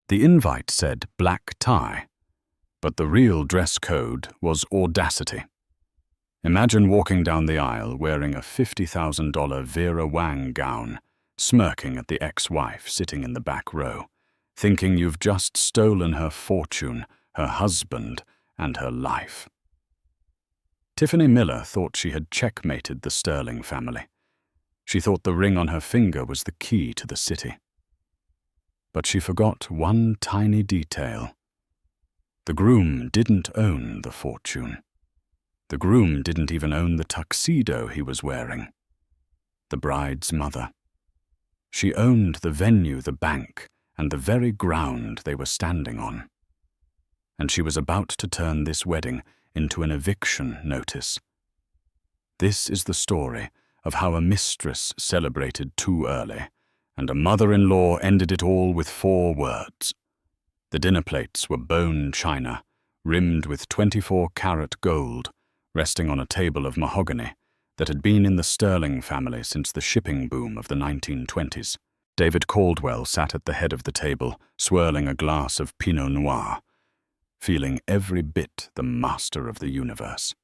The invite said black tie, but the real dress code was audacity. Imagine walking down the aisle wearing a $50,000 Vera Wang gown, smirking at the ex-wife sitting in the back row, thinking you've just stolen her fortune, her husband, and her life. Tiffany Miller thought she had checkmated the Sterling family. She thought the ring on her finger was the key to the city. But she forgot one tiny detail. The groom didn't own the fortune. The groom didn't even own the tuxedo he was wearing. The bride's mother. She owned the venue, the bank, and the very ground they were standing on. And she was about to turn this wedding into an eviction notice. This is the story of how a mistress celebrated too early, and a mother-in-law ended it all with 4 words. The dinner plates were bone china, rimmed with 24-carat gold, resting on a table of mahogany that had been in the Sterling family since the shipping boom of the 1920s. David Caldwell sat at the head of the table, swirling a glass of Pinot Noir, feeling every bit the master of the universe.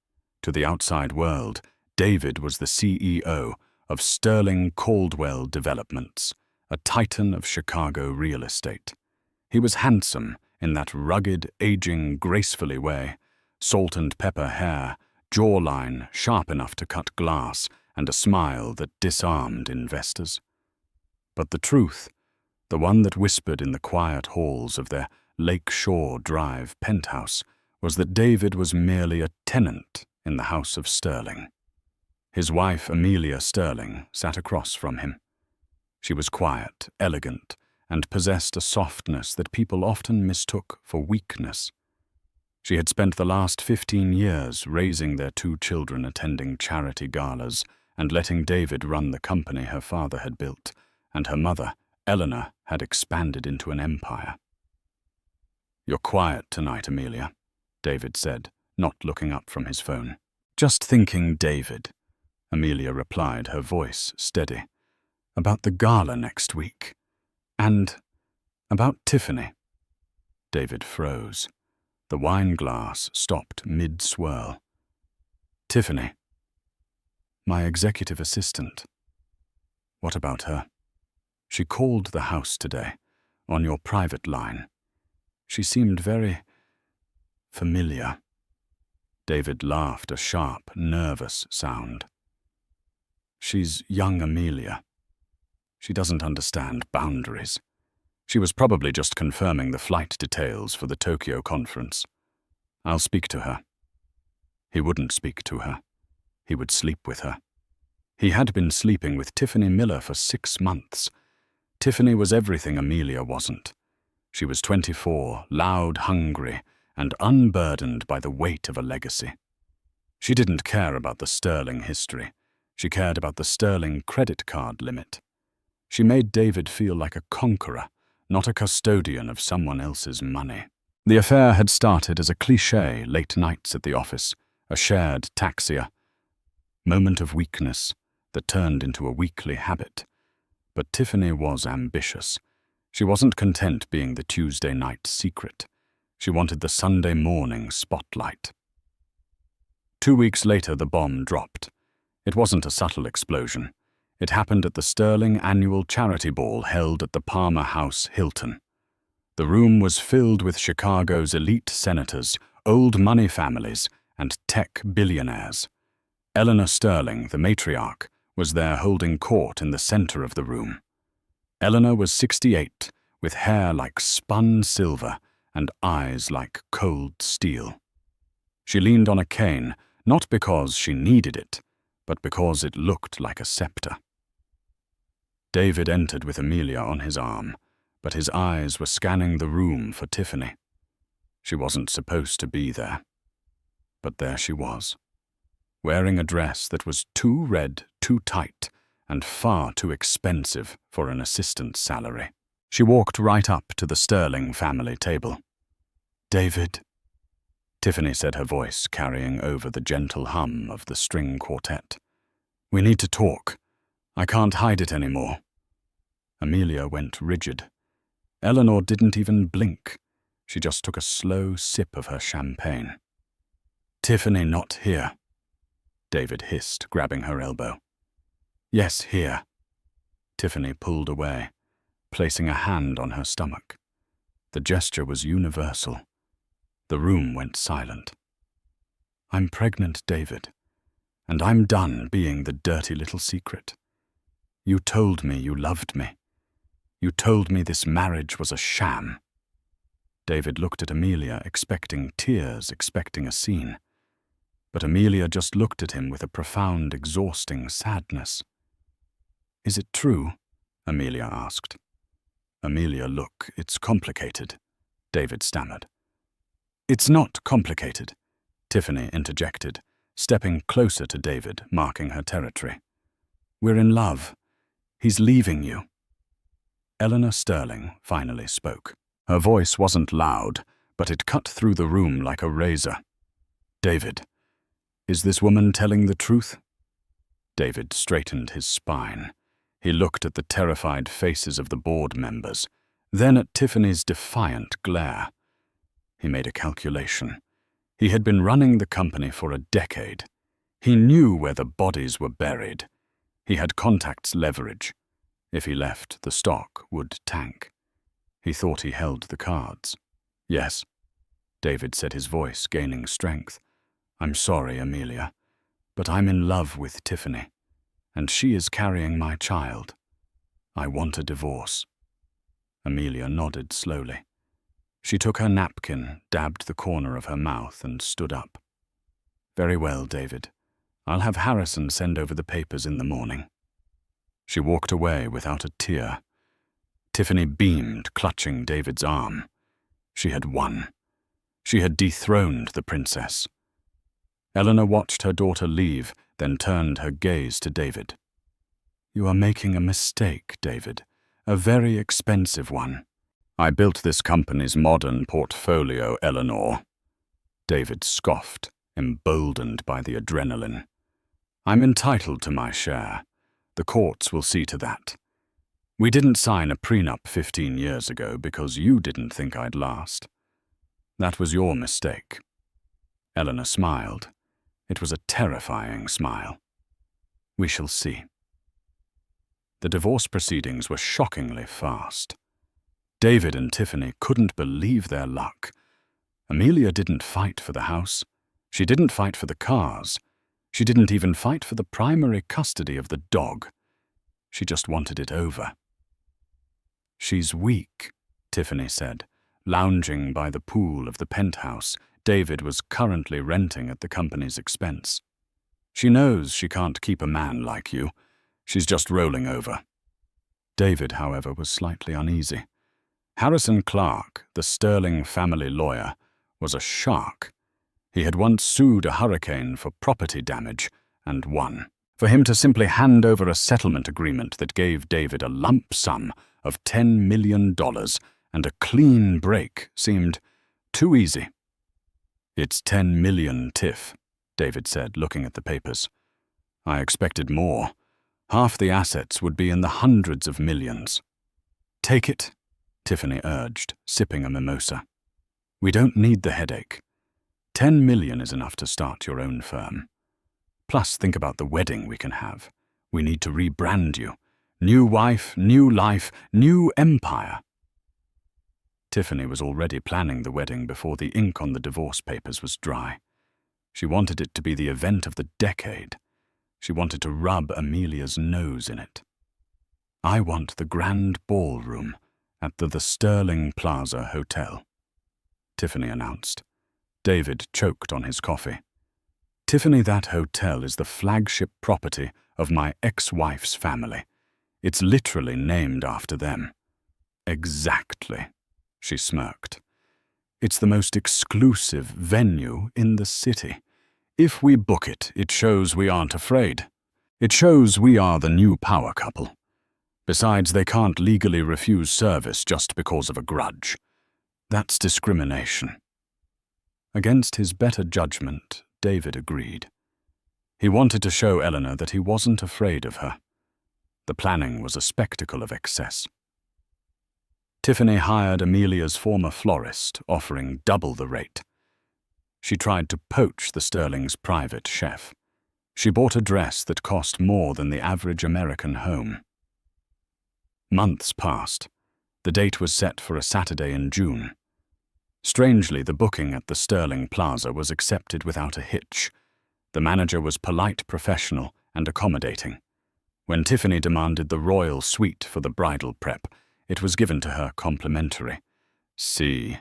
To the outside world, David was the CEO of Sterling Caldwell Developments, a titan of Chicago real estate. He was handsome in that rugged, aging, gracefully way, salt and pepper hair, jawline sharp enough to cut glass, and a smile that disarmed investors. But the truth, the one that whispered in the quiet halls of their Lake Shore Drive penthouse, was that David was merely a tenant in the House of Sterling. His wife, Amelia Sterling, sat across from him. She was quiet, elegant, and possessed a softness that people often mistook for weakness. She had spent the last 15 years raising their 2 children, attending charity galas, and letting David run the company her father had built, and her mother, Eleanor, had expanded into an empire. "You're quiet tonight, Amelia," David said, not looking up from his phone. "Just thinking, David," Amelia replied, her voice steady, "about the gala next week. And about Tiffany." David froze. The wine glass stopped mid-swirl. "Tiffany, my executive assistant. What about her? She called the house today, on your private line. She seemed very familiar." David laughed, a sharp, nervous sound. "She's young Amelia. She doesn't understand boundaries. She was probably just confirming the flight details for the Tokyo conference. I'll speak to her." He wouldn't speak to her. He would sleep with her. He had been sleeping with Tiffany Miller for 6 months. Tiffany was everything Amelia wasn't. She was 24, loud, hungry, and unburdened by the weight of a legacy. She didn't care about the Sterling history. She cared about the Sterling credit card limit. She made David feel like a conqueror, not a custodian of someone else's money. The affair had started as a cliché, late nights at the office, a shared taxia, moment of weakness that turned into a weekly habit. But Tiffany was ambitious. She wasn't content being the Tuesday night secret. She wanted the Sunday morning spotlight. 2 weeks later, the bomb dropped. It wasn't a subtle explosion. It happened at the Sterling annual charity ball held at the Palmer House Hilton. The room was filled with Chicago's elite senators, old money families, and tech billionaires. Eleanor Sterling, the matriarch, was there holding court in the center of the room. Eleanor was 68, with hair like spun silver and eyes like cold steel. She leaned on a cane, not because she needed it, but because it looked like a scepter. David entered with Amelia on his arm, but his eyes were scanning the room for Tiffany. She wasn't supposed to be there. But there she was, wearing a dress that was too red, too tight, and far too expensive for an assistant's salary. She walked right up to the Sterling family table. "David," Tiffany said, her voice carrying over the gentle hum of the string quartet. "We need to talk. I can't hide it anymore." Amelia went rigid. Eleanor didn't even blink. She just took a slow sip of her champagne. "Tiffany not here," David hissed, grabbing her elbow. "Yes, here." Tiffany pulled away, placing a hand on her stomach. The gesture was universal. The room went silent. "I'm pregnant, David, and I'm done being the dirty little secret. You told me you loved me. You told me this marriage was a sham." David looked at Amelia, expecting tears, expecting a scene. But Amelia just looked at him with a profound, exhausting sadness. "Is it true?" Amelia asked. "Amelia, look, it's complicated," David stammered. "It's not complicated," Tiffany interjected, stepping closer to David, marking her territory. "We're in love. He's leaving you." Eleanor Sterling finally spoke. Her voice wasn't loud, but it cut through the room like a razor. "David, is this woman telling the truth?" David straightened his spine. He looked at the terrified faces of the board members, then at Tiffany's defiant glare. He made a calculation. He had been running the company for a decade. He knew where the bodies were buried. He had contacts leverage. If he left, the stock would tank. He thought he held the cards. "Yes," David said, his voice gaining strength. "I'm sorry, Amelia, but I'm in love with Tiffany, and she is carrying my child. I want a divorce." Amelia nodded slowly. She took her napkin, dabbed the corner of her mouth, and stood up. "Very well, David. I'll have Harrison send over the papers in the morning." She walked away without a tear. Tiffany beamed, clutching David's arm. She had won. She had dethroned the princess. Eleanor watched her daughter leave, then turned her gaze to David. "You are making a mistake, David, a very expensive one." "I built this company's modern portfolio, Eleanor." David scoffed, emboldened by the adrenaline. "I'm entitled to my share. The courts will see to that. We didn't sign a prenup 15 years ago because you didn't think I'd last. That was your mistake." Eleanor smiled. It was a terrifying smile. "We shall see." The divorce proceedings were shockingly fast. David and Tiffany couldn't believe their luck. Amelia didn't fight for the house. She didn't fight for the cars. She didn't even fight for the primary custody of the dog. She just wanted it over. "She's weak," Tiffany said, lounging by the pool of the penthouse David was currently renting at the company's expense. "She knows she can't keep a man like you. She's just rolling over." David, however, was slightly uneasy. Harrison Clark, the Sterling family lawyer, was a shark. He had once sued a hurricane for property damage and won. For him to simply hand over a settlement agreement that gave David a lump sum of $10 million and a clean break seemed too easy. "It's 10 million, Tiff," David said, looking at the papers. "I expected more. Half the assets would be in the hundreds of millions." "Take it," Tiffany urged, sipping a mimosa. "We don't need the headache. 10 million is enough to start your own firm. Plus, think about the wedding we can have. We need to rebrand you. New wife, new life, new empire." Tiffany was already planning the wedding before the ink on the divorce papers was dry. She wanted it to be the event of the decade. She wanted to rub Amelia's nose in it. "I want the grand ballroom at the Sterling Plaza Hotel," Tiffany announced. David choked on his coffee. "Tiffany, that hotel is the flagship property of my ex-wife's family. It's literally named after them." "Exactly," she smirked. "It's the most exclusive venue in the city. If we book it, it shows we aren't afraid. It shows we are the new power couple. Besides, they can't legally refuse service just because of a grudge. That's discrimination." Against his better judgment, David agreed. He wanted to show Eleanor that he wasn't afraid of her. The planning was a spectacle of excess. Tiffany hired Amelia's former florist, offering double the rate. She tried to poach the Sterling's private chef. She bought a dress that cost more than the average American home. Months passed. The date was set for a Saturday in June. Strangely, the booking at the Sterling Plaza was accepted without a hitch. The manager was polite, professional, and accommodating. When Tiffany demanded the royal suite for the bridal prep, it was given to her complimentary. "See,"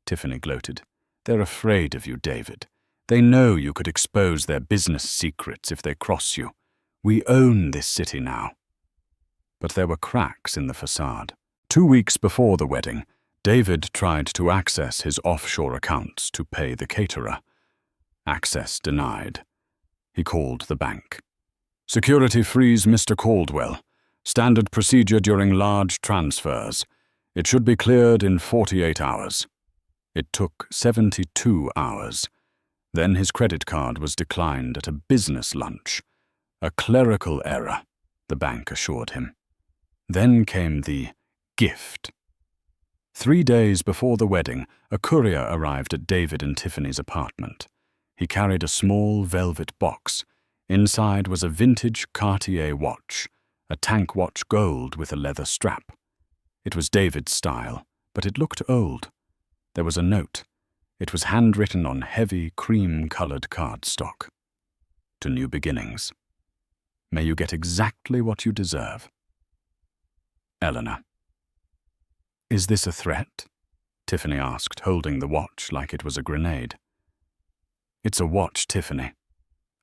Tiffany gloated, "they're afraid of you, David. They know you could expose their business secrets if they cross you. We own this city now." But there were cracks in the facade. 2 weeks before the wedding, David tried to access his offshore accounts to pay the caterer. Access denied. He called the bank. "Security freeze Mr. Caldwell. Standard procedure during large transfers. It should be cleared in 48 hours. It took 72 hours. Then his credit card was declined at a business lunch. "A clerical error," the bank assured him. Then came the gift. 3 days before the wedding, a courier arrived at David and Tiffany's apartment. He carried a small velvet box. Inside was a vintage Cartier watch, a tank watch gold with a leather strap. It was David's style, but it looked old. There was a note. It was handwritten on heavy, cream-colored cardstock. "To new beginnings. May you get exactly what you deserve. Eleanor." "Is this a threat?" Tiffany asked, holding the watch like it was a grenade. "It's a watch, Tiffany.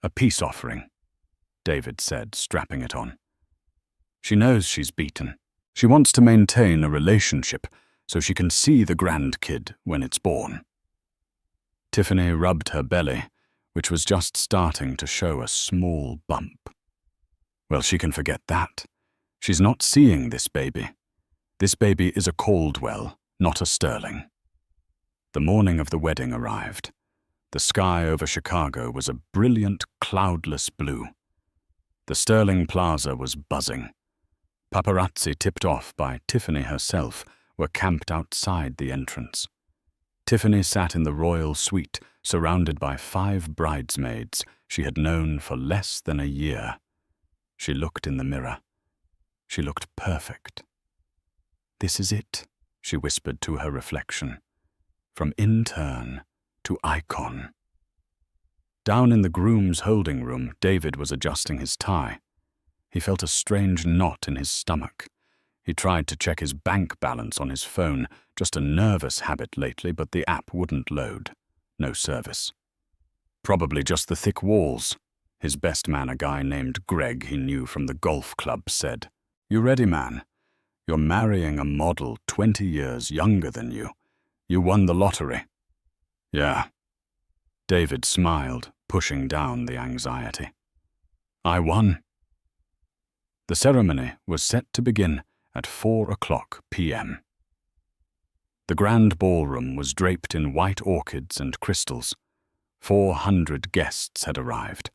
A peace offering," David said, strapping it on. "She knows she's beaten. She wants to maintain a relationship so she can see the grandkid when it's born." Tiffany rubbed her belly, which was just starting to show a small bump. "Well, she can forget that. She's not seeing this baby. This baby is a Caldwell, not a Sterling." The morning of the wedding arrived. The sky over Chicago was a brilliant, cloudless blue. The Sterling Plaza was buzzing. Paparazzi, tipped off by Tiffany herself, were camped outside the entrance. Tiffany sat in the royal suite, surrounded by 5 bridesmaids she had known for less than a year. She looked in the mirror. She looked perfect. "This is it," she whispered to her reflection. "From intern to icon." Down in the groom's holding room, David was adjusting his tie. He felt a strange knot in his stomach. He tried to check his bank balance on his phone, just a nervous habit lately, but the app wouldn't load. No service. Probably just the thick walls. His best man, a guy named Greg he knew from the golf club, said, "You ready, man? You're marrying a model 20 years younger than you. You won the lottery." "Yeah." David smiled, pushing down the anxiety. "I won." The ceremony was set to begin at 4:00 p.m. The grand ballroom was draped in white orchids and crystals. 400 guests had arrived.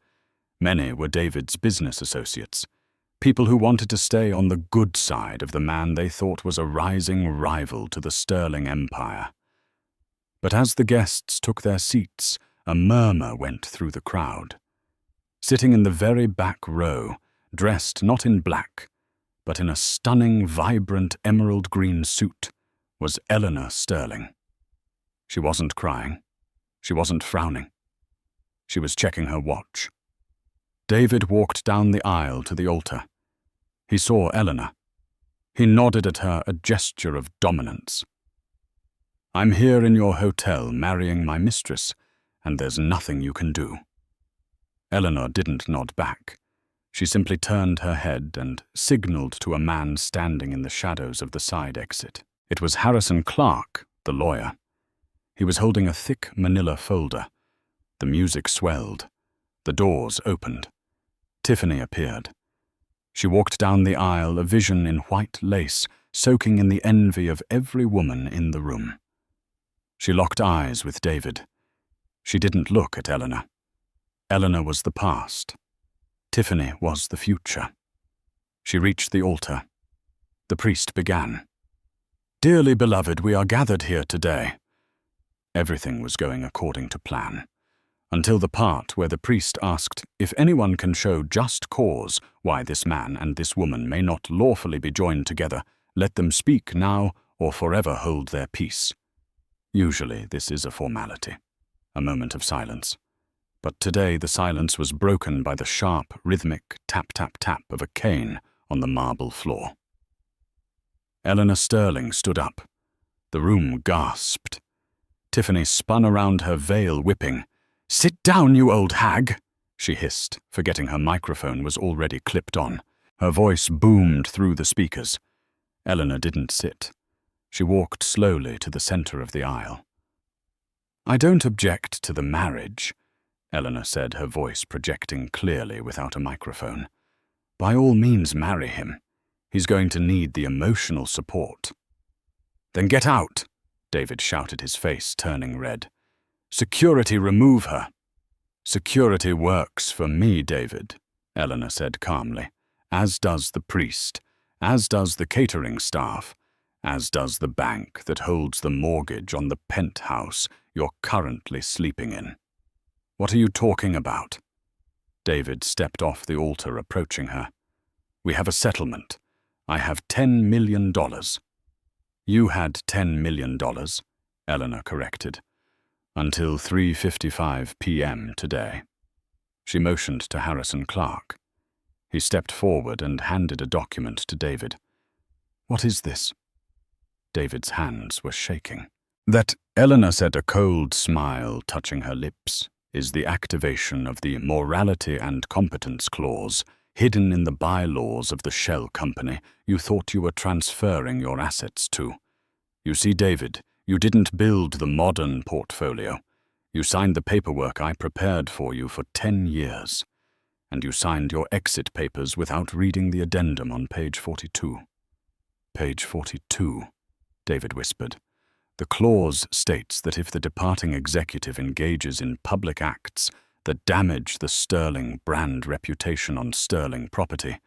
Many were David's business associates, people who wanted to stay on the good side of the man they thought was a rising rival to the Sterling Empire. But as the guests took their seats, a murmur went through the crowd. Sitting in the very back row, dressed not in black, but in a stunning, vibrant emerald green suit, was Eleanor Sterling. She wasn't crying. She wasn't frowning. She was checking her watch. David walked down the aisle to the altar. He saw Eleanor. He nodded at her, a gesture of dominance. "I'm here in your hotel marrying my mistress, and there's nothing you can do." Eleanor didn't nod back. She simply turned her head and signaled to a man standing in the shadows of the side exit. It was Harrison Clark, the lawyer. He was holding a thick manila folder. The music swelled. The doors opened. Tiffany appeared. She walked down the aisle, a vision in white lace, soaking in the envy of every woman in the room. She locked eyes with David. She didn't look at Eleanor. Eleanor was the past. Tiffany was the future. She reached the altar. The priest began. Dearly beloved, we are gathered here today. Everything was going according to plan, until the part where the priest asked if anyone can show just cause why this man and this woman may not lawfully be joined together, let them speak now or forever hold their peace. Usually this is a formality, a moment of silence. But today the silence was broken by the sharp, rhythmic tap-tap-tap of a cane on the marble floor. Eleanor Sterling stood up. The room gasped. Tiffany spun around her veil, whipping. "Sit down, you old hag," she hissed, forgetting her microphone was already clipped on. Her voice boomed through the speakers. Eleanor didn't sit. She walked slowly to the center of the aisle. "I don't object to the marriage," Eleanor said, her voice projecting clearly without a microphone. "By all means marry him. He's going to need the emotional support." "Then get out," David shouted, his face turning red. "Security, remove her." "Security works for me, David," Eleanor said calmly, "as does the priest, as does the catering staff, as does the bank that holds the mortgage on the penthouse you're currently sleeping in. What are you talking about?" David stepped off the altar, approaching her. "We have a settlement. I have $10 million. "You had $10 million, Eleanor corrected, "until 3:55 p.m. today." She motioned to Harrison Clark. He stepped forward and handed a document to David. "What is this?" David's hands were shaking. "That," Eleanor said, a cold smile touching her lips, "is the activation of the morality and competence clause hidden in the bylaws of the shell company you thought you were transferring your assets to. You see, David, you didn't build the modern portfolio. You signed the paperwork I prepared for you for 10 years. And you signed your exit papers without reading the addendum on page 42. "Page 42, David whispered. "The clause states that if the departing executive engages in public acts that damage the Sterling brand reputation on Sterling property,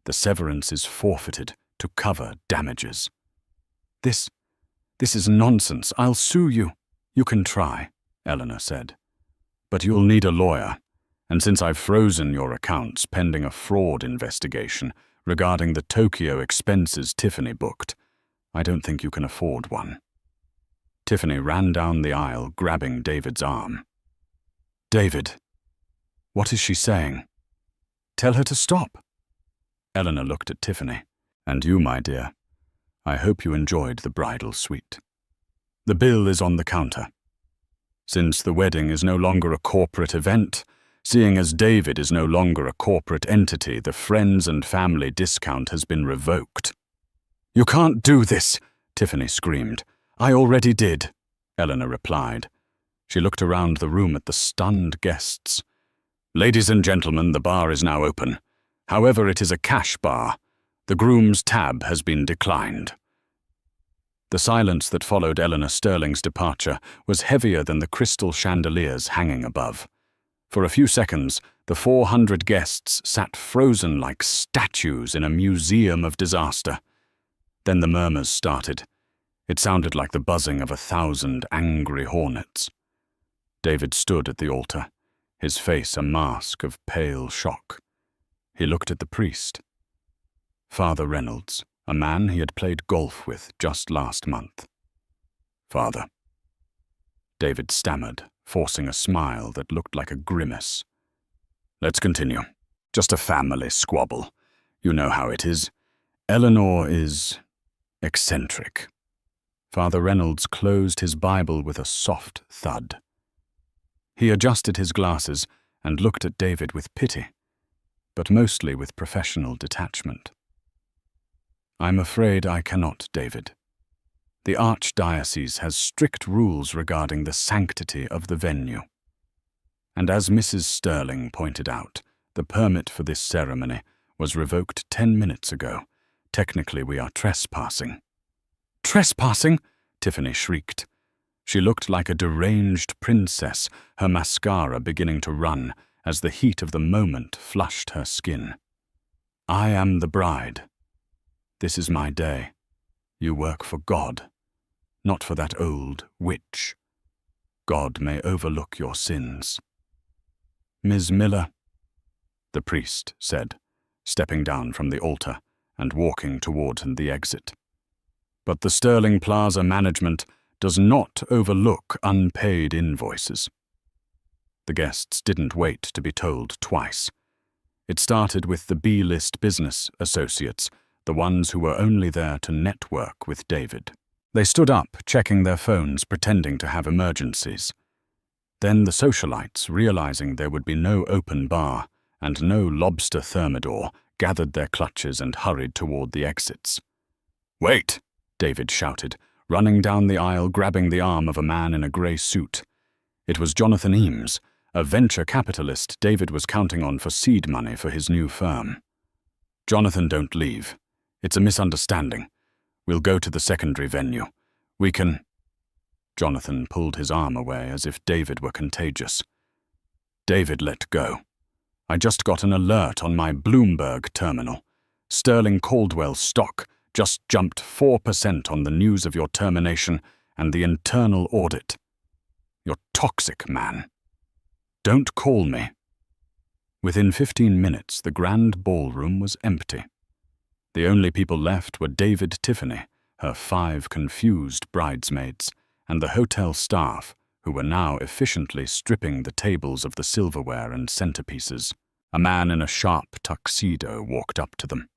the severance is forfeited to cover damages." This is nonsense. I'll sue you." "You can try," Eleanor said. "But you'll need a lawyer, and since I've frozen your accounts pending a fraud investigation regarding the Tokyo expenses Tiffany booked, I don't think you can afford one." Tiffany ran down the aisle, grabbing David's arm. "David, what is she saying?" "Tell her to stop." Eleanor looked at Tiffany. "And you, my dear, I hope you enjoyed the bridal suite. The bill is on the counter. Since the wedding is no longer a corporate event, seeing as David is no longer a corporate entity, the friends and family discount has been revoked." "You can't do this," Tiffany screamed. "I already did," Eleanor replied. She looked around the room at the stunned guests. "Ladies and gentlemen, the bar is now open. However, it is a cash bar. The groom's tab has been declined." The silence that followed Eleanor Sterling's departure was heavier than the crystal chandeliers hanging above. For a few seconds, the 400 guests sat frozen like statues in a museum of disaster. Then the murmurs started. It sounded like the buzzing of 1,000 angry hornets. David stood at the altar, his face a mask of pale shock. He looked at the priest. Father Reynolds, a man he had played golf with just last month. "Father." David stammered, forcing a smile that looked like a grimace. "Let's continue. Just a family squabble. You know how it is. Eleanor is eccentric." Father Reynolds closed his Bible with a soft thud. He adjusted his glasses and looked at David with pity, but mostly with professional detachment. "I'm afraid I cannot, David. The Archdiocese has strict rules regarding the sanctity of the venue. And as Mrs. Sterling pointed out, the permit for this ceremony was revoked 10 minutes ago. Technically, we are trespassing." "Trespassing?" Tiffany shrieked. She looked like a deranged princess, her mascara beginning to run as the heat of the moment flushed her skin. "I am the bride. This is my day. You work for God, not for that old witch. God may overlook your sins." "Ms. Miller," the priest said, stepping down from the altar and walking toward the exit. "But the Sterling Plaza management does not overlook unpaid invoices." The guests didn't wait to be told twice. It started with the B-list business associates, the ones who were only there to network with David. They stood up, checking their phones, pretending to have emergencies. Then the socialites, realizing there would be no open bar and no lobster thermidor, gathered their clutches and hurried toward the exits. "Wait!" David shouted, running down the aisle, grabbing the arm of a man in a grey suit. It was Jonathan Eames, a venture capitalist David was counting on for seed money for his new firm. "Jonathan, don't leave. It's a misunderstanding. We'll go to the secondary venue. We can—" Jonathan pulled his arm away as if David were contagious. "David, let go. I just got an alert on my Bloomberg terminal. Sterling Caldwell stock just jumped 4% on the news of your termination and the internal audit. You're toxic, man. Don't call me." Within 15 minutes, the grand ballroom was empty. The only people left were David Tiffany, her 5 confused bridesmaids, and the hotel staff, who were now efficiently stripping the tables of the silverware and centerpieces. A man in a sharp tuxedo walked up to them.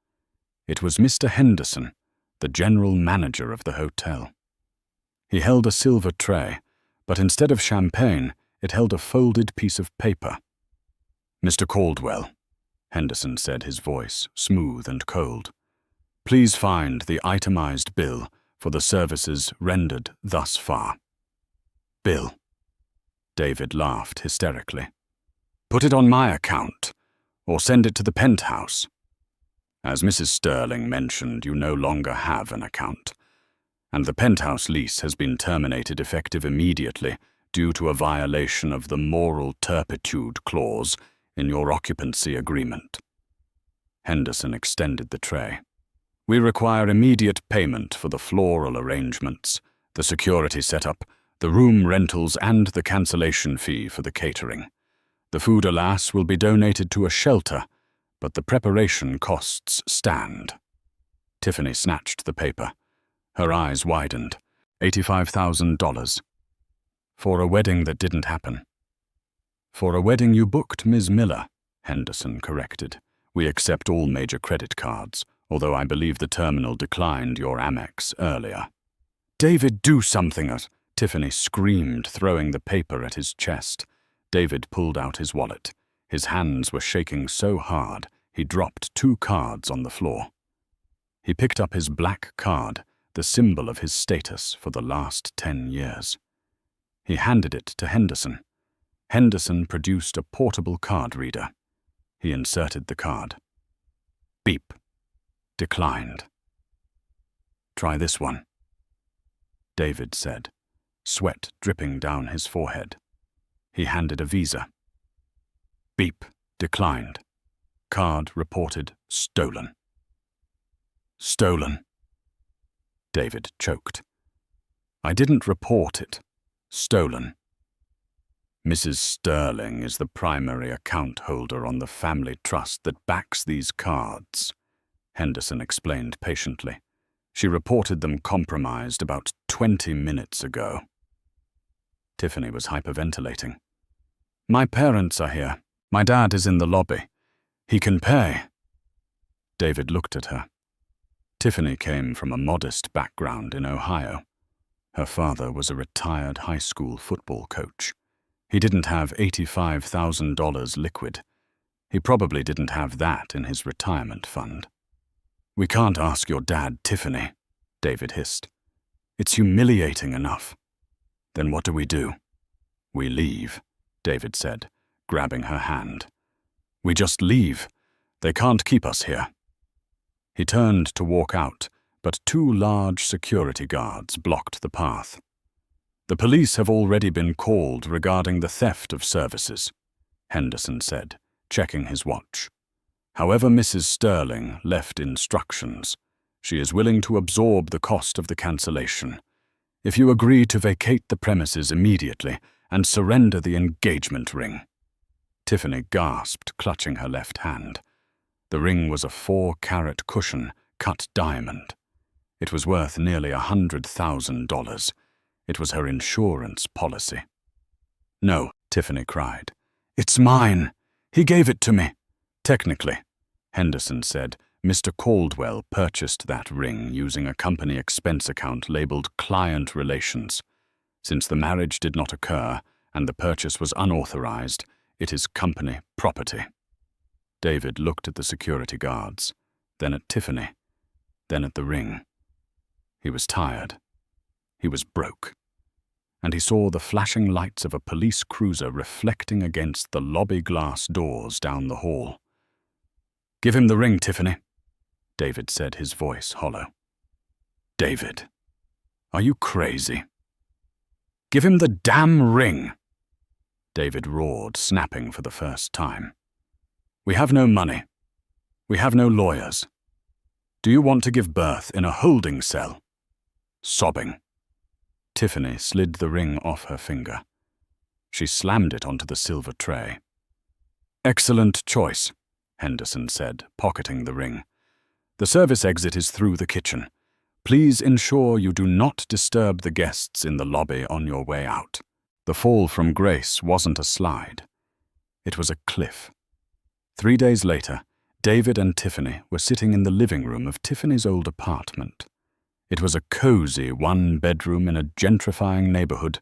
It was Mr. Henderson, the general manager of the hotel. He held a silver tray, but instead of champagne, it held a folded piece of paper. "Mr. Caldwell," Henderson said, his voice smooth and cold, "please find the itemized bill for the services rendered thus far." "Bill?" David laughed hysterically. "Put it on my account, or send it to the penthouse. As Mrs. Sterling mentioned, you no longer have an account, and the penthouse lease has been terminated effective immediately due to a violation of the moral turpitude clause in your occupancy agreement." Henderson extended the tray. "We require immediate payment for the floral arrangements, the security setup, the room rentals, and the cancellation fee for the catering. The food, alas, will be donated to a shelter, but the preparation costs stand." Tiffany snatched the paper. Her eyes widened. $85,000. "For a wedding that didn't happen." "For a wedding you booked, Ms. Miller," Henderson corrected. "We accept all major credit cards, although I believe the terminal declined your Amex earlier." "David, do something!" Tiffany screamed, throwing the paper at his chest. David pulled out his wallet. His hands were shaking so hard, he dropped 2 cards on the floor. He picked up his black card, the symbol of his status for the last 10 years. He handed it to Henderson. Henderson produced a portable card reader. He inserted the card. Beep. Declined. "Try this one," David said, sweat dripping down his forehead. He handed a visa. Beep. Declined. Card reported stolen. "Stolen," David choked. "I didn't report it. Stolen. Mrs. Sterling is the primary account holder on the family trust that backs these cards," Henderson explained patiently. "She reported them compromised about 20 minutes ago." Tiffany was hyperventilating. "My parents are here. My dad is in the lobby. He can pay." David looked at her. Tiffany came from a modest background in Ohio. Her father was a retired high school football coach. He didn't have $85,000 liquid. He probably didn't have that in his retirement fund. "We can't ask your dad, Tiffany," David hissed. "It's humiliating enough." "Then what do? "We leave," David said, grabbing her hand. "We just leave. They can't keep us here." He turned to walk out, but 2 large security guards blocked the path. "The police have already been called regarding the theft of services," Henderson said, checking his watch. "However, Mrs. Sterling left instructions. She is willing to absorb the cost of the cancellation. If you agree to vacate the premises immediately and surrender the engagement ring." Tiffany gasped, clutching her left hand. The ring was a 4-carat cushion, cut diamond. It was worth nearly $100,000. It was her insurance policy. "No," Tiffany cried. "It's mine. He gave it to me." "Technically," Henderson said, "Mr. Caldwell purchased that ring using a company expense account labeled Client Relations. Since the marriage did not occur and the purchase was unauthorized, it is company property." David looked at the security guards, then at Tiffany, then at the ring. He was tired. He was broke. And he saw the flashing lights of a police cruiser reflecting against the lobby glass doors down the hall. "Give him the ring, Tiffany," David said, his voice hollow. "David, are you crazy? Give him the damn ring!" David roared, snapping for the first time. "We have no money. We have no lawyers. Do you want to give birth in a holding cell?" Sobbing, Tiffany slid the ring off her finger. She slammed it onto the silver tray. "Excellent choice," Henderson said, pocketing the ring. "The service exit is through the kitchen. Please ensure you do not disturb the guests in the lobby on your way out." The fall from grace wasn't a slide. It was a cliff. 3 days later, David and Tiffany were sitting in the living room of Tiffany's old apartment. It was a cozy 1-bedroom in a gentrifying neighborhood,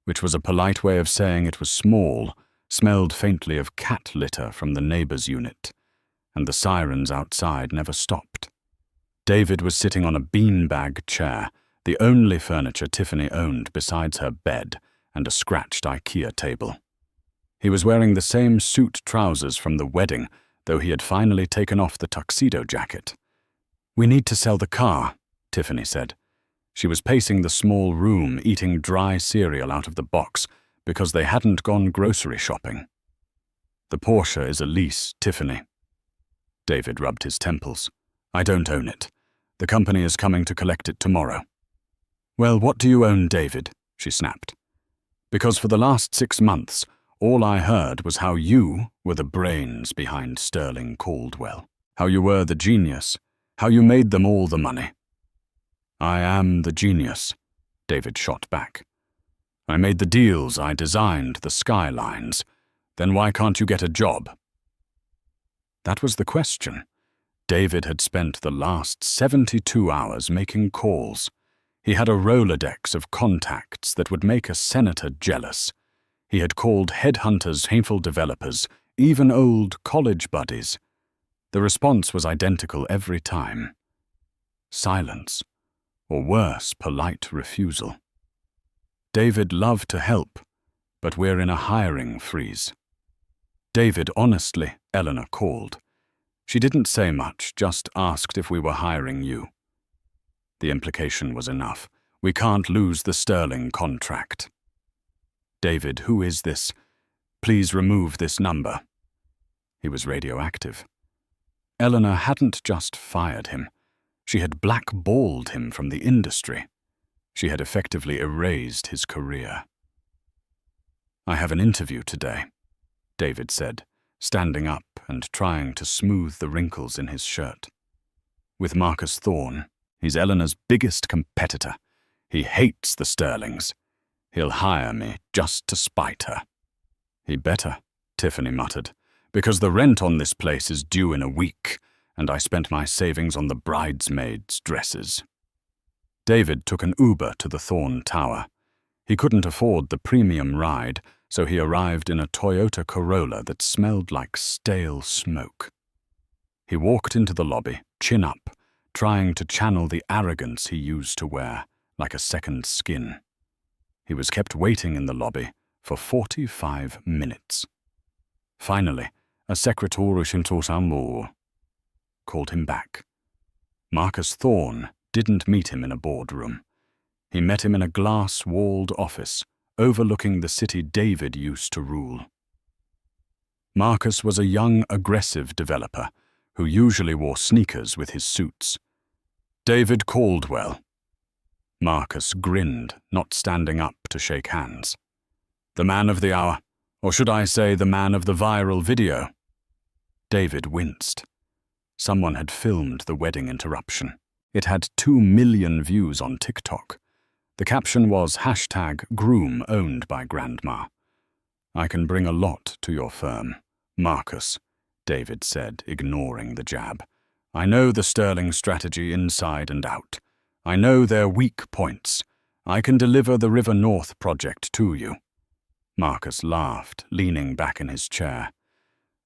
which was a polite way of saying it was small, smelled faintly of cat litter from the neighbor's unit, and the sirens outside never stopped. David was sitting on a beanbag chair, the only furniture Tiffany owned besides her bed and a scratched IKEA table. He was wearing the same suit trousers from the wedding, though he had finally taken off the tuxedo jacket. "We need to sell the car," Tiffany said. She was pacing the small room, eating dry cereal out of the box because they hadn't gone grocery shopping. "The Porsche is a lease, Tiffany." David rubbed his temples. "I don't own it. The company is coming to collect it tomorrow." "Well, what do you own, David?" she snapped. "Because for the last 6 months, all I heard was how you were the brains behind Sterling Caldwell, how you were the genius, how you made them all the money." "I am the genius," David shot back. "I made the deals, I designed the skylines. Then why can't you get a job?" That was the question. David had spent the last 72 hours making calls. He had a Rolodex of contacts that would make a senator jealous. He had called headhunters, hateful developers, even old college buddies. The response was identical every time. Silence. Or worse, polite refusal. "David loved to help, but we're in a hiring freeze." "David, honestly," Eleanor called. She didn't say much, just asked if we were hiring you. The implication was enough. "We can't lose the Sterling contract." "David, who is this? Please remove this number." He was radioactive. Eleanor hadn't just fired him. She had blackballed him from the industry. She had effectively erased his career. "I have an interview today," David said, standing up and trying to smooth the wrinkles in his shirt. "With Marcus Thorne. He's Eleanor's biggest competitor. He hates the Sterlings. He'll hire me just to spite her." "He better," Tiffany muttered, "because the rent on this place is due in a week, and I spent my savings on the bridesmaids' dresses." David took an Uber to the Thorne Tower. He couldn't afford the premium ride, so he arrived in a Toyota Corolla that smelled like stale smoke. He walked into the lobby, chin up, trying to channel the arrogance he used to wear, like a second skin. He was kept waiting in the lobby for 45 minutes. Finally, a secretary called him back. Marcus Thorne didn't meet him in a boardroom. He met him in a glass-walled office overlooking the city David used to rule. Marcus was a young, aggressive developer who usually wore sneakers with his suits. David Caldwell. Marcus grinned, not standing up to shake hands. The man of the hour, or should I say the man of the viral video? David winced. Someone had filmed the wedding interruption. It had 2 million views on TikTok. The caption was #groom owned by Grandma. I can bring a lot to your firm, Marcus, David said, ignoring the jab. I know the Sterling strategy inside and out. I know their weak points. I can deliver the River North project to you. Marcus laughed, leaning back in his chair.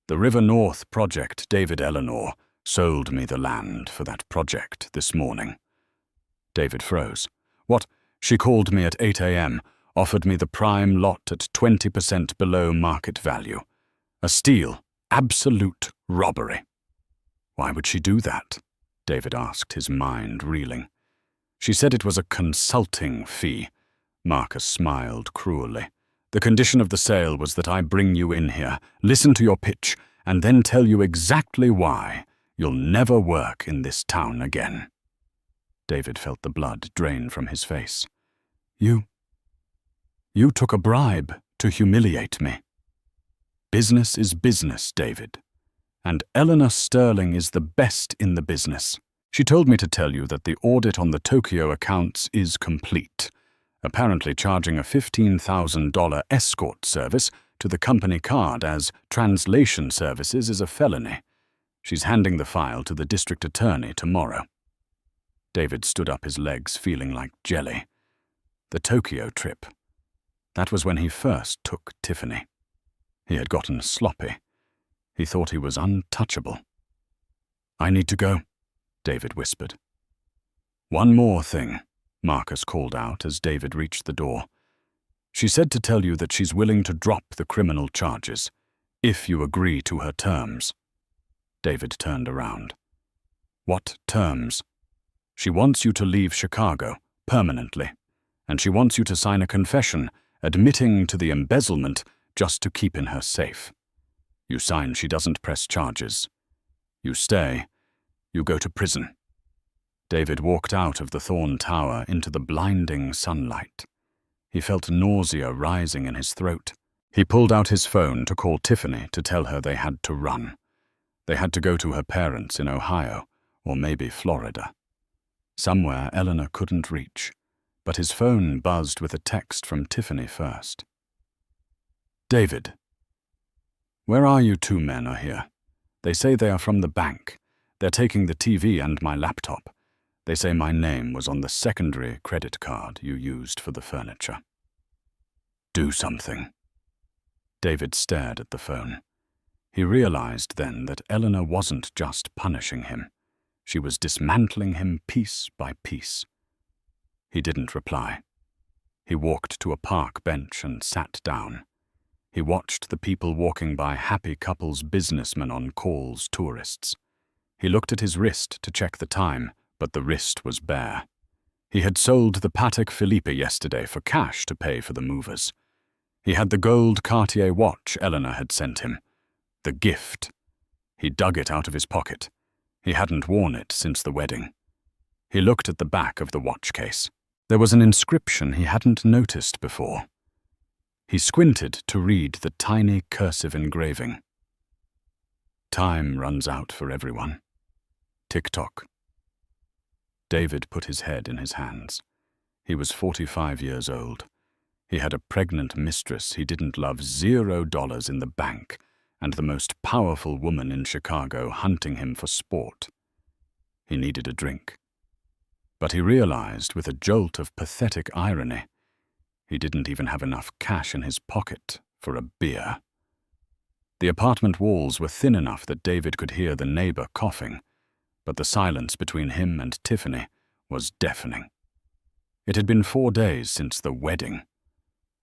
The River North project, David Eleanor, sold me the land for that project this morning. David froze. What? She called me at 8 a.m., offered me the prime lot at 20% below market value. A steal. Absolute robbery. Why would she do that? David asked, his mind reeling. She said it was a consulting fee. Marcus smiled cruelly. The condition of the sale was that I bring you in here, listen to your pitch, and then tell you exactly why you'll never work in this town again. David felt the blood drain from his face. You took a bribe to humiliate me. Business is business, David. And Eleanor Sterling is the best in the business. She told me to tell you that the audit on the Tokyo accounts is complete, apparently charging a $15,000 escort service to the company card as translation services is a felony. She's handing the file to the district attorney tomorrow. David stood up, his legs feeling like jelly. The Tokyo trip. That was when he first took Tiffany. He had gotten sloppy. He thought he was untouchable. I need to go, David whispered. One more thing, Marcus called out as David reached the door. She said to tell you that she's willing to drop the criminal charges, if you agree to her terms. David turned around. What terms? She wants you to leave Chicago, permanently, and she wants you to sign a confession admitting to the embezzlement just to keep in her safe. You sign she doesn't press charges. You stay. You go to prison. David walked out of the Thorn Tower into the blinding sunlight. He felt nausea rising in his throat. He pulled out his phone to call Tiffany to tell her they had to run. They had to go to her parents in Ohio, or maybe Florida. Somewhere Eleanor couldn't reach, but his phone buzzed with a text from Tiffany first. David. Where are you? 2 men are here. They say they are from the bank. They're taking the TV and my laptop. They say my name was on the secondary credit card you used for the furniture. Do something. David stared at the phone. He realized then that Eleanor wasn't just punishing him. She was dismantling him piece by piece. He didn't reply. He walked to a park bench and sat down. He watched the people walking by, happy couples, businessmen on calls, tourists. He looked at his wrist to check the time, but the wrist was bare. He had sold the Patek Philippe yesterday for cash to pay for the movers. He had the gold Cartier watch Eleanor had sent him. The gift. He dug it out of his pocket. He hadn't worn it since the wedding. He looked at the back of the watch case. There was an inscription he hadn't noticed before. He squinted to read the tiny cursive engraving. Time runs out for everyone. Tick-tock. David put his head in his hands. He was 45 years old. He had a pregnant mistress he didn't love, $0 in the bank, and the most powerful woman in Chicago hunting him for sport. He needed a drink. But he realized, with a jolt of pathetic irony, he didn't even have enough cash in his pocket for a beer. The apartment walls were thin enough that David could hear the neighbor coughing, but the silence between him and Tiffany was deafening. It had been 4 days since the wedding.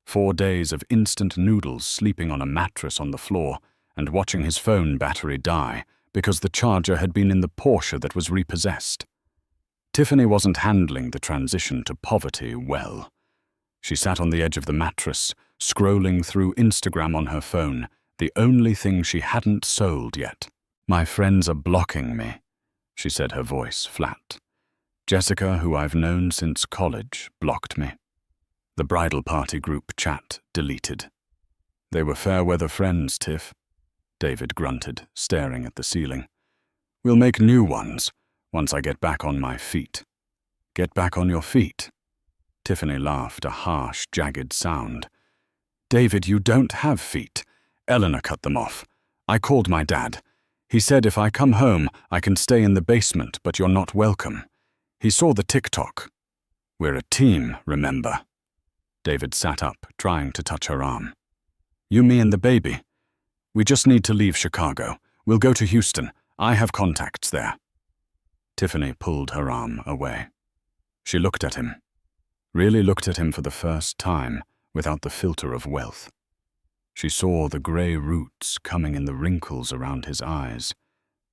4 days of instant noodles sleeping on a mattress on the floor and watching his phone battery die because the charger had been in the Porsche that was repossessed. Tiffany wasn't handling the transition to poverty well. She sat on the edge of the mattress, scrolling through Instagram on her phone, the only thing she hadn't sold yet. My friends are blocking me, she said, her voice flat. Jessica, who I've known since college, blocked me. The bridal party group chat deleted. They were fair-weather friends, Tiff. David grunted, staring at the ceiling. We'll make new ones, once I get back on my feet. Get back on your feet? Tiffany laughed, a harsh, jagged sound. David, you don't have feet. Eleanor cut them off. I called my dad. He said if I come home, I can stay in the basement, but you're not welcome. He saw the TikTok. We're a team, remember? David sat up, trying to touch her arm. You, me, and the baby. We just need to leave Chicago. We'll go to Houston. I have contacts there. Tiffany pulled her arm away. She looked at him. Really looked at him for the first time, without the filter of wealth. She saw the grey roots coming in the wrinkles around his eyes,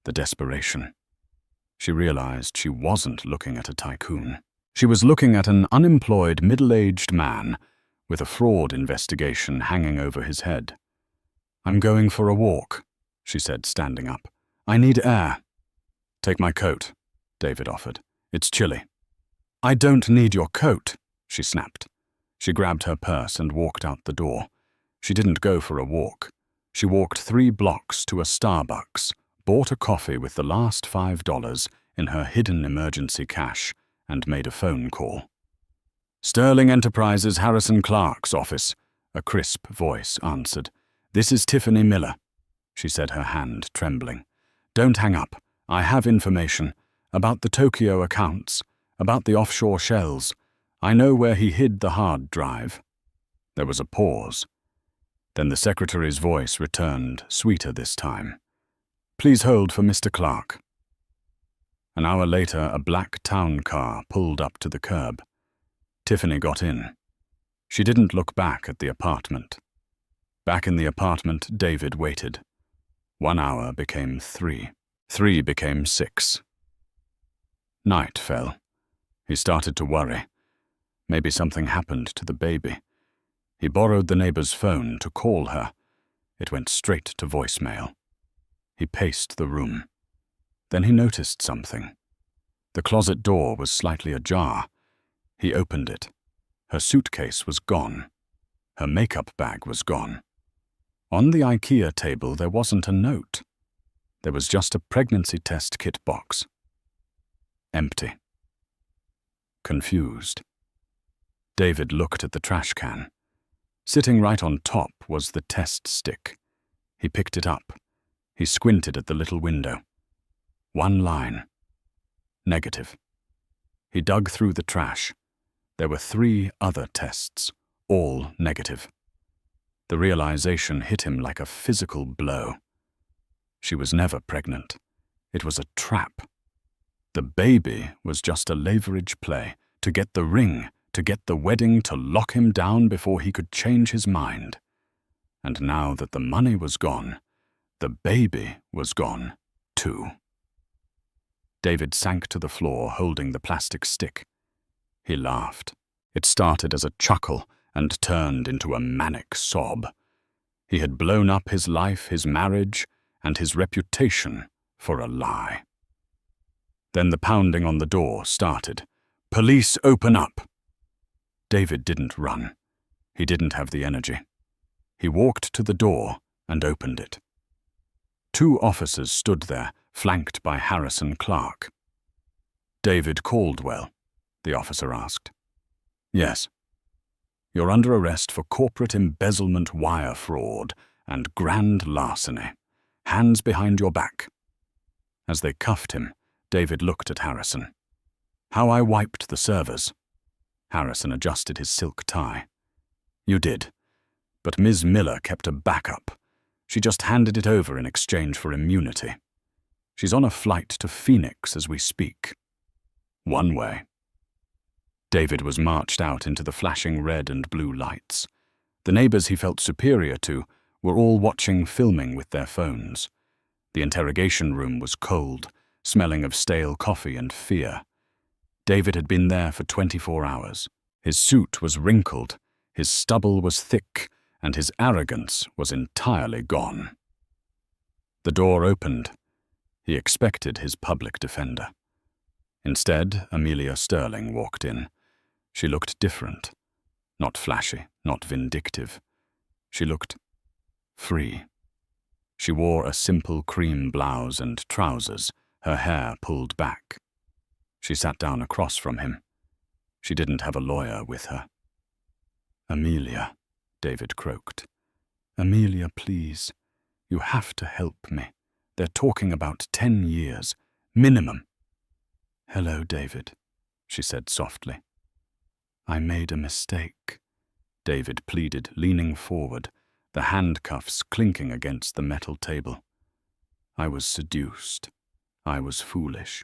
the desperation. She realized she wasn't looking at a tycoon. She was looking at an unemployed, middle-aged man with a fraud investigation hanging over his head. I'm going for a walk, she said, standing up. I need air. Take my coat, David offered. It's chilly. I don't need your coat, she snapped. She grabbed her purse and walked out the door. She didn't go for a walk. She walked 3 blocks to a Starbucks, bought a coffee with the last $5 in her hidden emergency cash, and made a phone call. Sterling Enterprises Harrison Clark's office, a crisp voice answered. This is Tiffany Miller, she said, her hand trembling. Don't hang up. I have information about the Tokyo accounts, about the offshore shells. I know where he hid the hard drive. There was a pause. Then the secretary's voice returned, sweeter this time. Please hold for Mr. Clark. An hour later, a black town car pulled up to the curb. Tiffany got in. She didn't look back at the apartment. Back in the apartment, David waited. 1 hour became 3. 3 became 6. Night fell. He started to worry. Maybe something happened to the baby. He borrowed the neighbor's phone to call her. It went straight to voicemail. He paced the room. Then he noticed something. The closet door was slightly ajar. He opened it. Her suitcase was gone. Her makeup bag was gone. On the IKEA table, there wasn't a note. There was just a pregnancy test kit box. Empty. Confused. David looked at the trash can. Sitting right on top was the test stick. He picked it up. He squinted at the little window. 1 line. Negative. He dug through the trash. There were 3 other tests, all negative. The realization hit him like a physical blow. She was never pregnant. It was a trap. The baby was just a leverage play to get the ring, to get the wedding, to lock him down before he could change his mind. And now that the money was gone, the baby was gone, too. David sank to the floor, holding the plastic stick. He laughed. It started as a chuckle and turned into a manic sob. He had blown up his life, his marriage, and his reputation for a lie. Then the pounding on the door started. Police, open up! David didn't run. He didn't have the energy. He walked to the door and opened it. 2 officers stood there, flanked by Harrison Clark. David Caldwell, the officer asked. Yes. You're under arrest for corporate embezzlement, wire fraud, and grand larceny. Hands behind your back. As they cuffed him, David looked at Harrison. How I wiped the servers. Harrison adjusted his silk tie. You did. But Ms. Miller kept a backup. She just handed it over in exchange for immunity. She's on a flight to Phoenix as we speak. One way. David was marched out into the flashing red and blue lights. The neighbors he felt superior to were all watching filming with their phones. The interrogation room was cold, smelling of stale coffee and fear. David had been there for 24 hours. His suit was wrinkled, his stubble was thick, and his arrogance was entirely gone. The door opened. He expected his public defender. Instead, Amelia Sterling walked in. She looked different. Not flashy, not vindictive. She looked free. She wore a simple cream blouse and trousers, her hair pulled back. She sat down across from him. She didn't have a lawyer with her. "Amelia," David croaked. "Amelia, please. You have to help me. They're talking about 10 years. Minimum." "Hello, David," she said softly. "I made a mistake," David pleaded, leaning forward, the handcuffs clinking against the metal table. "I was seduced. I was foolish.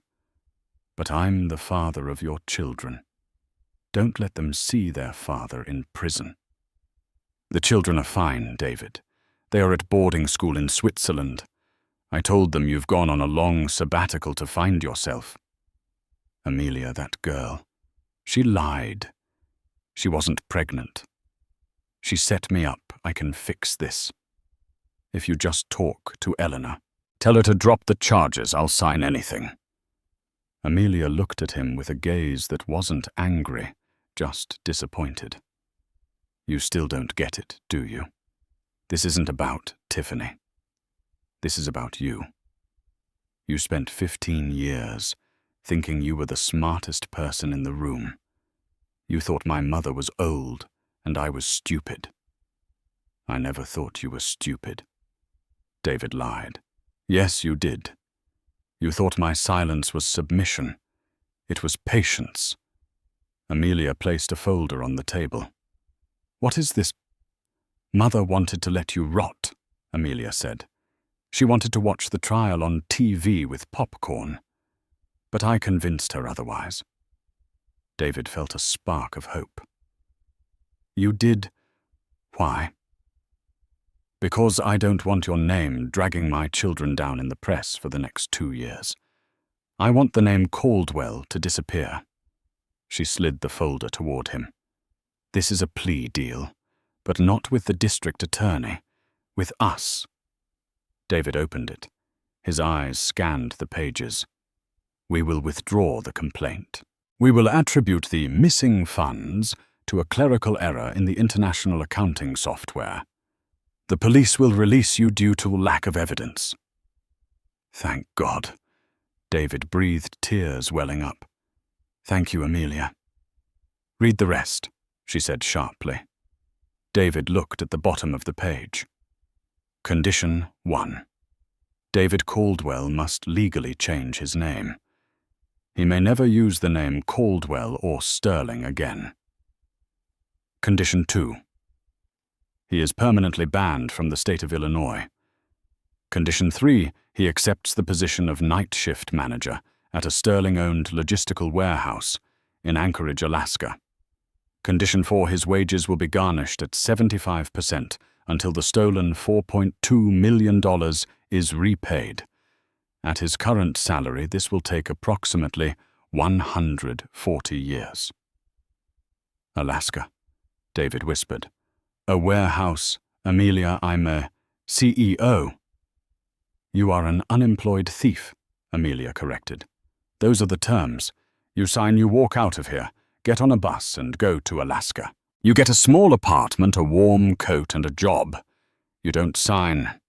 But I'm the father of your children. Don't let them see their father in prison." "The children are fine, David. They are at boarding school in Switzerland. I told them you've gone on a long sabbatical to find yourself." "Amelia, that girl. She lied. She wasn't pregnant. She set me up. I can fix this. If you just talk to Eleanor, tell her to drop the charges, I'll sign anything." Amelia looked at him with a gaze that wasn't angry, just disappointed. "You still don't get it, do you? This isn't about Tiffany. This is about you. You spent 15 years thinking you were the smartest person in the room. You thought my mother was old and I was stupid." "I never thought you were stupid." David lied. "Yes, you did. You thought my silence was submission. It was patience." Amelia placed a folder on the table. "What is this?" "Mother wanted to let you rot," Amelia said. "She wanted to watch the trial on TV with popcorn. But I convinced her otherwise." David felt a spark of hope. "You did? Why?" "Because I don't want your name dragging my children down in the press for the next 2 years. I want the name Caldwell to disappear." She slid the folder toward him. "This is a plea deal, but not with the district attorney. With us." David opened it. His eyes scanned the pages. "We will withdraw the complaint. We will attribute the missing funds to a clerical error in the international accounting software. The police will release you due to lack of evidence." "Thank God." David breathed, tears welling up. "Thank you, Amelia." "Read the rest," she said sharply. David looked at the bottom of the page. Condition 1. David Caldwell must legally change his name. He may never use the name Caldwell or Sterling again. Condition 2. He is permanently banned from the state of Illinois. Condition 3. He accepts the position of night shift manager at a Sterling-owned logistical warehouse in Anchorage, Alaska. Condition 4. His wages will be garnished at 75% until the stolen $4.2 million is repaid. At his current salary, this will take approximately 140 years. "Alaska," David whispered. "A warehouse. Amelia, I'm a CEO." "You are an unemployed thief," Amelia corrected. "Those are the terms. You sign, you walk out of here, get on a bus and go to Alaska. You get a small apartment, a warm coat and a job. You don't sign.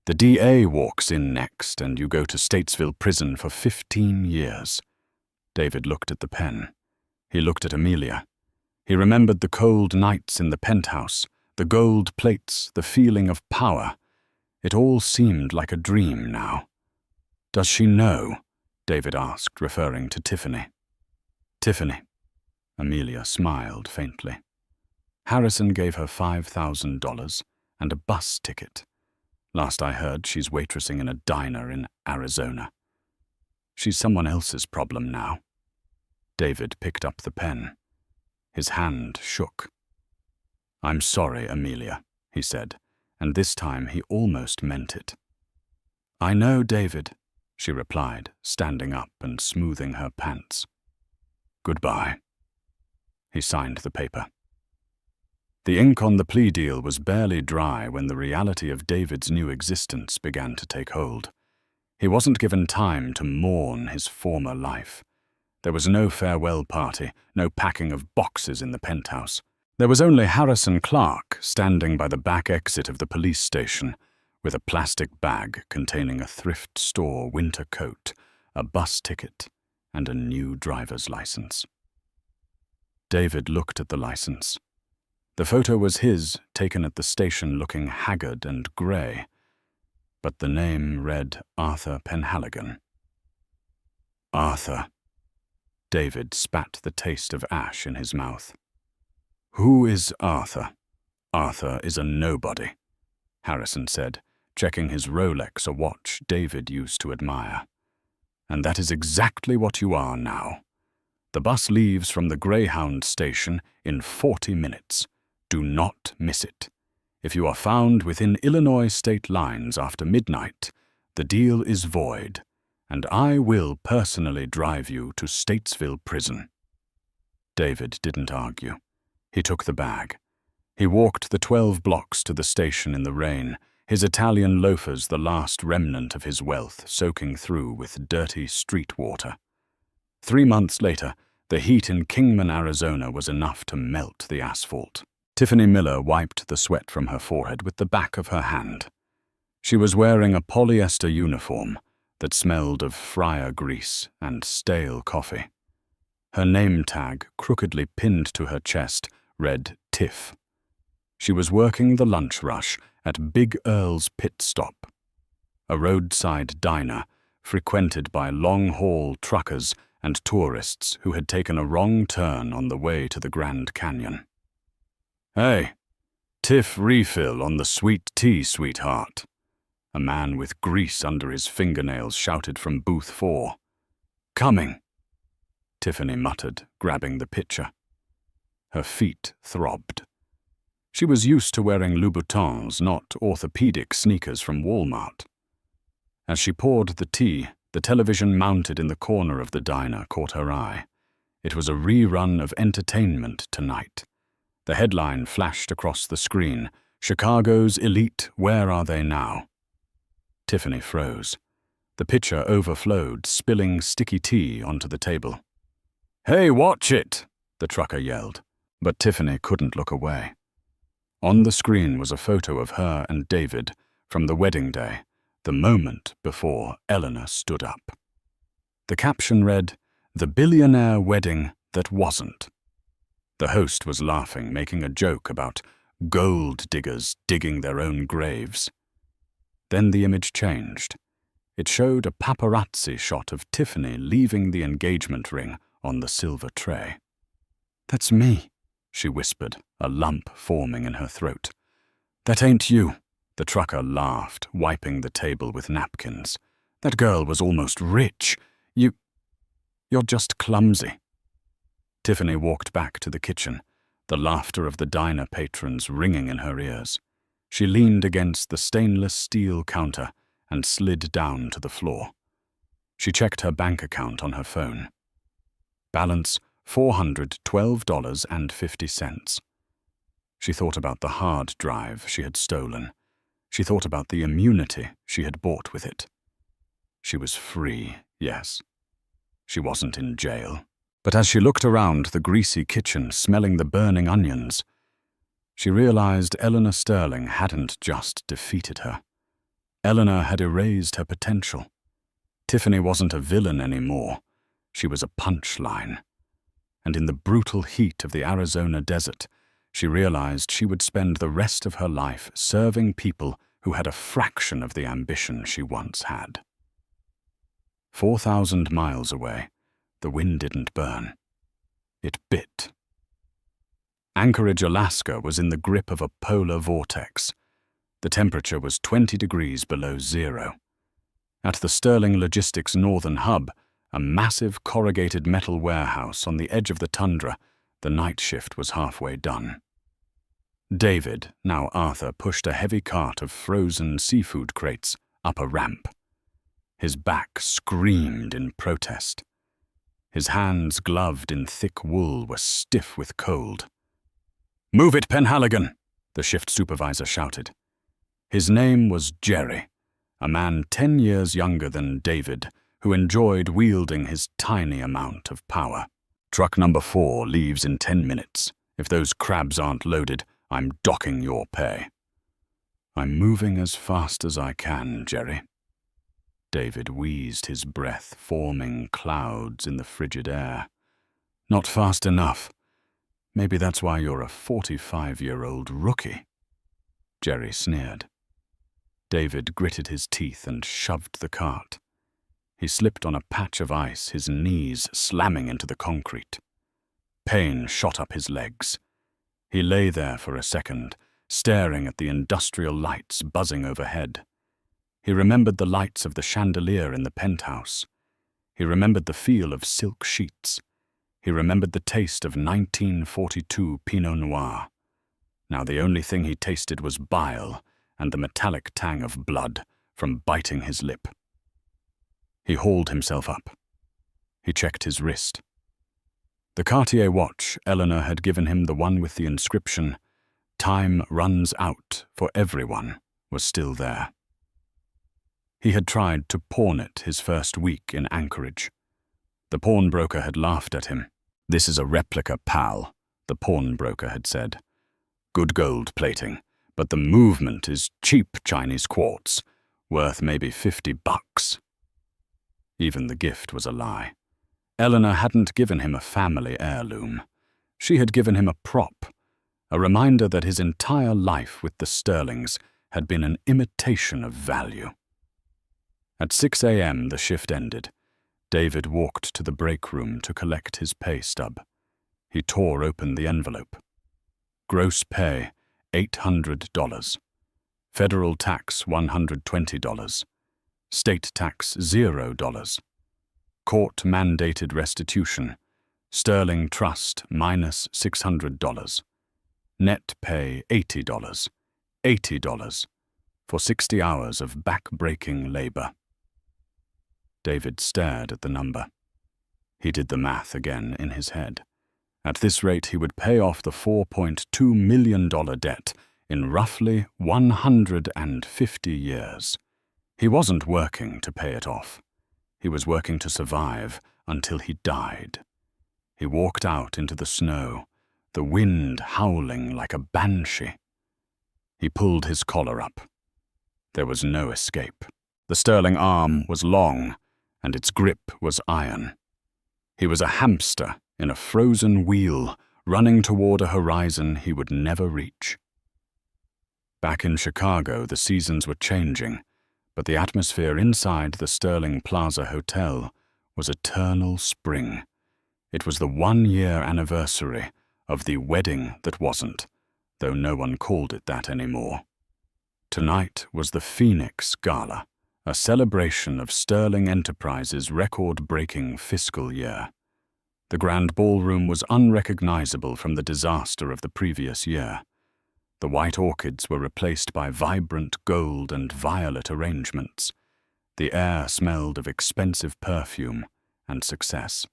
The DA walks in next and you go to Statesville prison for 15 years. David looked at the pen. He looked at Amelia. He remembered the cold nights in the penthouse, the gold plates, the feeling of power. It all seemed like a dream now. "Does she know?" David asked, referring to Tiffany. "Tiffany." Amelia smiled faintly. "Harrison gave her $5,000 and a bus ticket. Last I heard, she's waitressing in a diner in Arizona. She's someone else's problem now." David picked up the pen. His hand shook. "I'm sorry, Amelia," he said, and this time he almost meant it. "I know, David," she replied, standing up and smoothing her pants. "Goodbye." He signed the paper. The ink on the plea deal was barely dry when the reality of David's new existence began to take hold. He wasn't given time to mourn his former life. There was no farewell party, no packing of boxes in the penthouse. There was only Harrison Clark standing by the back exit of the police station with a plastic bag containing a thrift store winter coat, a bus ticket, and a new driver's license. David looked at the license. The photo was his, taken at the station looking haggard and grey, but the name read Arthur Penhaligon. Arthur. David spat the taste of ash in his mouth. Who is Arthur? Arthur is a nobody, Harrison said, checking his Rolex, a watch David used to admire. And that is exactly what you are now. The bus leaves from the Greyhound station in 40 minutes. Do not miss it. If you are found within Illinois state lines after midnight, the deal is void, and I will personally drive you to Statesville Prison. David didn't argue. He took the bag. He walked the 12 blocks to the station in the rain, his Italian loafers the last remnant of his wealth soaking through with dirty street water. 3 months later, the heat in Kingman, Arizona was enough to melt the asphalt. Tiffany Miller wiped the sweat from her forehead with the back of her hand. She was wearing a polyester uniform that smelled of fryer grease and stale coffee. Her name tag, crookedly pinned to her chest, read Tiff. She was working the lunch rush at Big Earl's Pit Stop, a roadside diner frequented by long-haul truckers and tourists who had taken a wrong turn on the way to the Grand Canyon. Hey, Tiff refill on the sweet tea, sweetheart. A man with grease under his fingernails shouted from booth 4. Coming, Tiffany muttered, grabbing the pitcher. Her feet throbbed. She was used to wearing Louboutins, not orthopedic sneakers from Walmart. As she poured the tea, the television mounted in the corner of the diner caught her eye. It was a rerun of Entertainment Tonight. The headline flashed across the screen, Chicago's elite, where are they now? Tiffany froze. The pitcher overflowed, spilling sticky tea onto the table. Hey, watch it, the trucker yelled, but Tiffany couldn't look away. On the screen was a photo of her and David from the wedding day, the moment before Eleanor stood up. The caption read, "The billionaire wedding that wasn't." The host was laughing, making a joke about gold diggers digging their own graves. Then the image changed. It showed a paparazzi shot of Tiffany leaving the engagement ring on the silver tray. That's me, she whispered, a lump forming in her throat. That ain't you, the trucker laughed, wiping the table with napkins. That girl was almost rich. You're just clumsy. Tiffany walked back to the kitchen, the laughter of the diner patrons ringing in her ears. She leaned against the stainless steel counter and slid down to the floor. She checked her bank account on her phone. Balance $412.50. She thought about the hard drive she had stolen. She thought about the immunity she had bought with it. She was free, yes. She wasn't in jail. But as she looked around the greasy kitchen, smelling the burning onions, she realized Eleanor Sterling hadn't just defeated her. Eleanor had erased her potential. Tiffany wasn't a villain anymore. She was a punchline. And in the brutal heat of the Arizona desert, she realized she would spend the rest of her life serving people who had a fraction of the ambition she once had. 4,000 miles away, the wind didn't burn. It bit. Anchorage, Alaska was in the grip of a polar vortex. The temperature was 20 degrees below zero. At the Sterling Logistics Northern Hub, a massive corrugated metal warehouse on the edge of the tundra, the night shift was halfway done. David, now Arthur, pushed a heavy cart of frozen seafood crates up a ramp. His back screamed in protest. His hands, gloved in thick wool, were stiff with cold. "Move it, Penhaligon!" the shift supervisor shouted. His name was Jerry, a man 10 years younger than David, who enjoyed wielding his tiny amount of power. Truck number 4 leaves in 10 minutes. If those crabs aren't loaded, I'm docking your pay. I'm moving as fast as I can, Jerry. David wheezed, his breath forming clouds in the frigid air. Not fast enough. Maybe that's why you're a 45-year-old rookie. Jerry sneered. David gritted his teeth and shoved the cart. He slipped on a patch of ice, his knees slamming into the concrete. Pain shot up his legs. He lay there for a second, staring at the industrial lights buzzing overhead. He remembered the lights of the chandelier in the penthouse. He remembered the feel of silk sheets. He remembered the taste of 1942 Pinot Noir. Now the only thing he tasted was bile and the metallic tang of blood from biting his lip. He hauled himself up. He checked his wrist. The Cartier watch Eleanor had given him, the one with the inscription, "Time runs out for everyone," was still there. He had tried to pawn it his first week in Anchorage. The pawnbroker had laughed at him. "This is a replica, pal," the pawnbroker had said. "Good gold plating, but the movement is cheap Chinese quartz, worth maybe $50. Even the gift was a lie. Eleanor hadn't given him a family heirloom. She had given him a prop, a reminder that his entire life with the Sterlings had been an imitation of value. At 6 a.m. the shift ended. David walked to the break room to collect his pay stub. He tore open the envelope. Gross pay, $800. Federal tax, $120. State tax, $0. Court-mandated restitution. Sterling trust, minus $600. Net pay, $80. $80 for 60 hours of back-breaking labor. David stared at the number. He did the math again in his head. At this rate, he would pay off the $4.2 million debt in roughly 150 years. He wasn't working to pay it off. He was working to survive until he died. He walked out into the snow, the wind howling like a banshee. He pulled his collar up. There was no escape. The Sterling arm was long, and its grip was iron. He was a hamster in a frozen wheel, running toward a horizon he would never reach. Back in Chicago, the seasons were changing, but the atmosphere inside the Sterling Plaza Hotel was eternal spring. It was the 1-year anniversary of the wedding that wasn't, though no one called it that anymore. Tonight was the Phoenix Gala, a celebration of Sterling Enterprises' record-breaking fiscal year. The grand ballroom was unrecognizable from the disaster of the previous year. The white orchids were replaced by vibrant gold and violet arrangements. The air smelled of expensive perfume and success.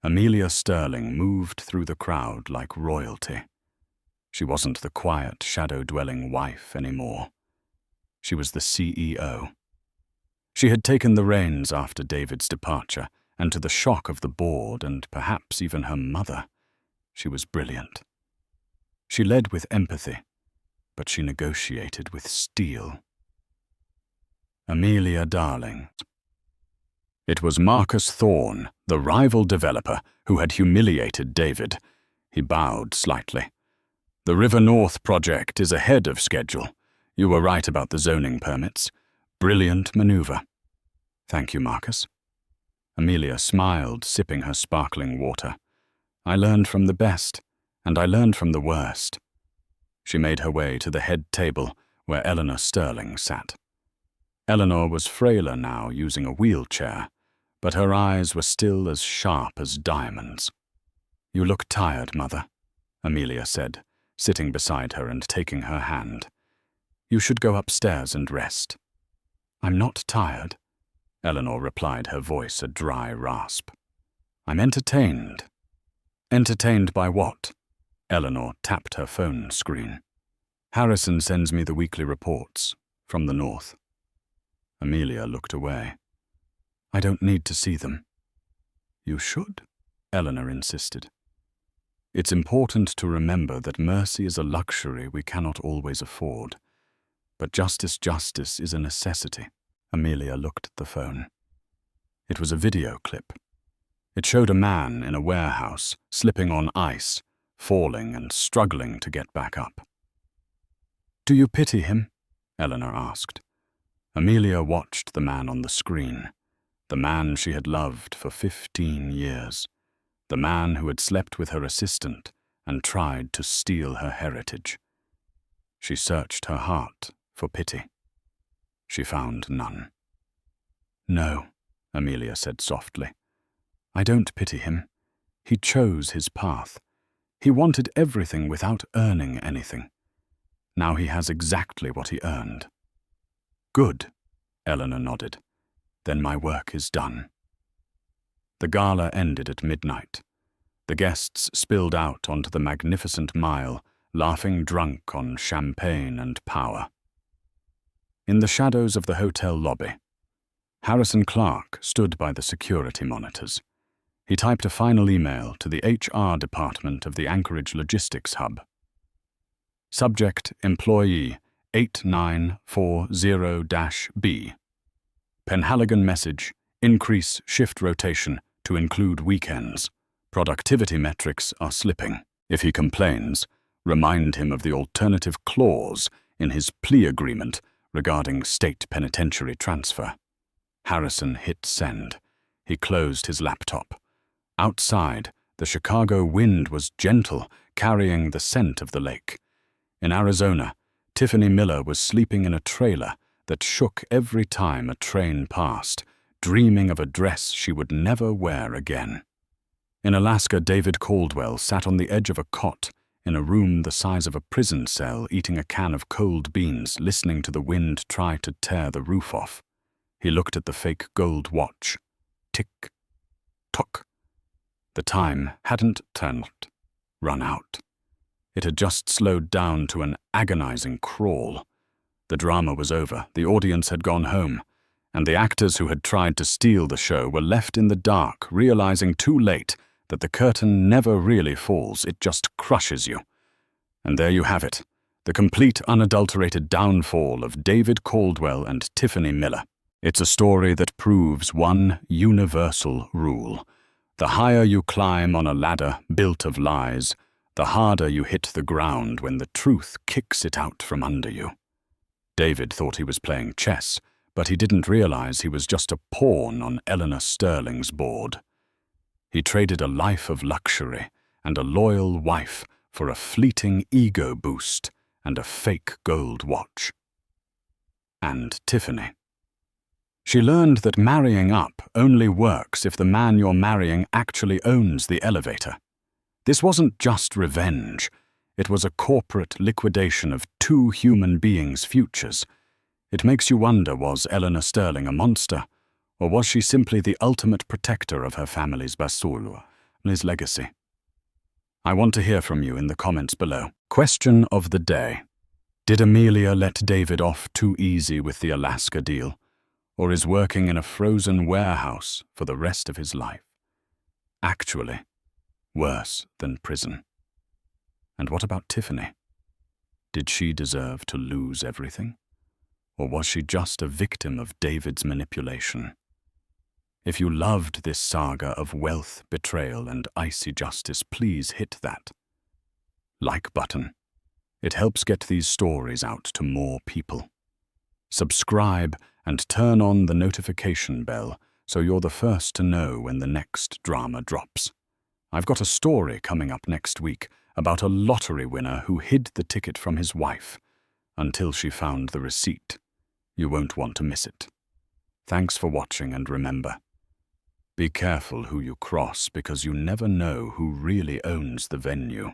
Amelia Sterling moved through the crowd like royalty. She wasn't the quiet, shadow-dwelling wife anymore. She was the CEO. She had taken the reins after David's departure, and to the shock of the board and perhaps even her mother, she was brilliant. She led with empathy, but she negotiated with steel. Amelia Darling. It was Marcus Thorne, the rival developer, who had humiliated David. He bowed slightly. "The River North project is ahead of schedule. You were right about the zoning permits. Brilliant maneuver." "Thank you, Marcus." Amelia smiled, sipping her sparkling water. "I learned from the best, and I learned from the worst." She made her way to the head table where Eleanor Sterling sat. Eleanor was frailer now, using a wheelchair, but her eyes were still as sharp as diamonds. "You look tired, Mother," Amelia said, sitting beside her and taking her hand. "You should go upstairs and rest." "I'm not tired," Eleanor replied, her voice a dry rasp. "I'm entertained." "Entertained by what?" Eleanor tapped her phone screen. "Harrison sends me the weekly reports from the north." Amelia looked away. I don't need to see them. You should, Eleanor insisted. It's important to remember that mercy is a luxury we cannot always afford. But justice is a necessity. Amelia looked at the phone. It was a video clip. It showed a man in a warehouse, slipping on ice, falling and struggling to get back up. Do you pity him? Eleanor asked. Amelia watched the man on the screen, the man she had loved for 15 years, the man who had slept with her assistant and tried to steal her heritage. She searched her heart for pity. She found none. No, Amelia said softly. I don't pity him. He chose his path. He wanted everything without earning anything. Now he has exactly what he earned. Good, Eleanor nodded. Then my work is done. The gala ended at midnight. The guests spilled out onto the magnificent mile, laughing drunk on champagne and power. In the shadows of the hotel lobby, Harrison Clark stood by the security monitors. He typed a final email to the HR department of the Anchorage Logistics Hub. Subject Employee 8940-B. Penhaligon message, increase shift rotation to include weekends. Productivity metrics are slipping. If he complains, remind him of the alternative clause in his plea agreement regarding state penitentiary transfer. Harrison hit send. He closed his laptop. Outside, the Chicago wind was gentle, carrying the scent of the lake. In Arizona, Tiffany Miller was sleeping in a trailer that shook every time a train passed, dreaming of a dress she would never wear again. In Alaska, David Caldwell sat on the edge of a cot in a room the size of a prison cell, eating a can of cold beans, listening to the wind try to tear the roof off. He looked at the fake gold watch. Tick, tock. The time hadn't run out. It had just slowed down to an agonizing crawl. The drama was over, the audience had gone home, and the actors who had tried to steal the show were left in the dark, realizing too late that the curtain never really falls, it just crushes you. And there you have it, the complete unadulterated downfall of David Caldwell and Tiffany Miller. It's a story that proves one universal rule. The higher you climb on a ladder built of lies, the harder you hit the ground when the truth kicks it out from under you. David thought he was playing chess, but he didn't realize he was just a pawn on Eleanor Sterling's board. He traded a life of luxury and a loyal wife for a fleeting ego boost and a fake gold watch. And Tiffany. She learned that marrying up only works if the man you're marrying actually owns the elevator. This wasn't just revenge. It was a corporate liquidation of two human beings' futures. It makes you wonder, was Eleanor Sterling a monster, or was she simply the ultimate protector of her family's his legacy? I want to hear from you in the comments below. Question of the day. Did Amelia let David off too easy with the Alaska deal, or is working in a frozen warehouse for the rest of his life actually worse than prison? And what about Tiffany? Did she deserve to lose everything? Or was she just a victim of David's manipulation? If you loved this saga of wealth, betrayal, and icy justice, please hit that like button. It helps get these stories out to more people. Subscribe and turn on the notification bell so you're the first to know when the next drama drops. I've got a story coming up next week about a lottery winner who hid the ticket from his wife until she found the receipt. You won't want to miss it. Thanks for watching, and remember, be careful who you cross, because you never know who really owns the venue.